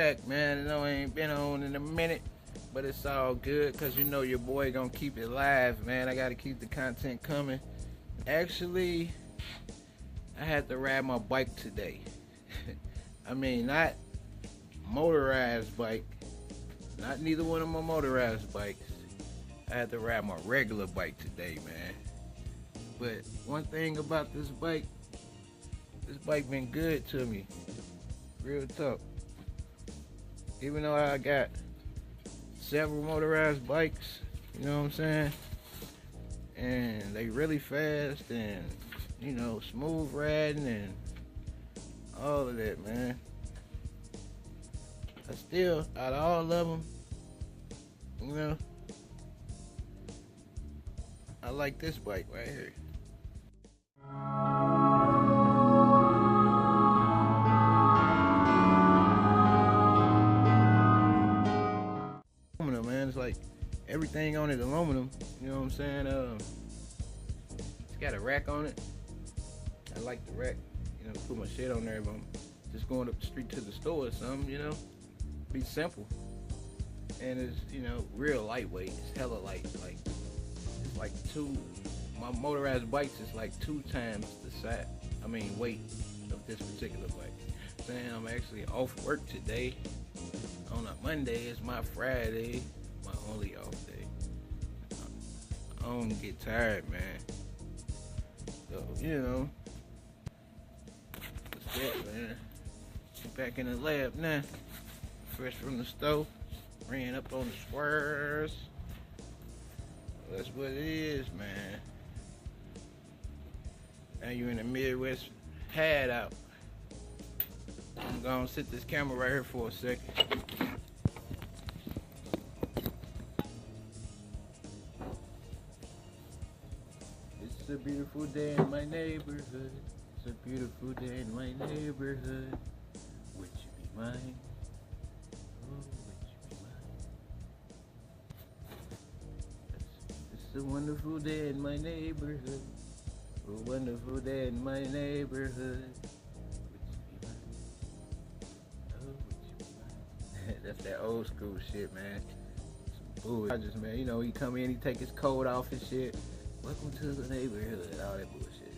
back, man. I know I ain't been on in a minute, but it's all good because you know your boy gonna keep it live, man. I gotta keep the content coming. Actually, I had to ride my bike today. I mean, not motorized bike, not neither one of my motorized bikes. I had to ride my regular bike today, man. But one thing about this bike been good to me. Real talk. Even though I got several motorized bikes, you know what I'm saying? And they really fast and, you know, smooth riding and all of that, man. I still, out of all of them, you know, I like this bike right here. Aluminum, man. It's like everything on it aluminum. You know what I'm saying? It's got a rack on it. I like the rack. You know, put my shit on there, but I'm just going up the street to the store or something. You know, be simple. And it's, you know, real lightweight. It's hella light. Like it's like my motorized bikes is like 2 times the size. I mean weight of this particular bike. Saying I'm actually off work today. On a Monday, it's my Friday, my only off day. I don't get tired, man. So, you know, what's that, man? Back in the lab now, fresh from the stove, ran up on the squares. That's what it is, man. Now you in the Midwest hideout. I'm gonna sit this camera right here for a second. It's a beautiful day in my neighborhood. It's a beautiful day in my neighborhood. Would you be mine? Oh, would you be mine? It's a wonderful day in my neighborhood. A wonderful day in my neighborhood. That's that old school shit, man. Some bullshit. I just, man, you know, he come in, he take his coat off and shit. Welcome to the neighborhood, all that bullshit.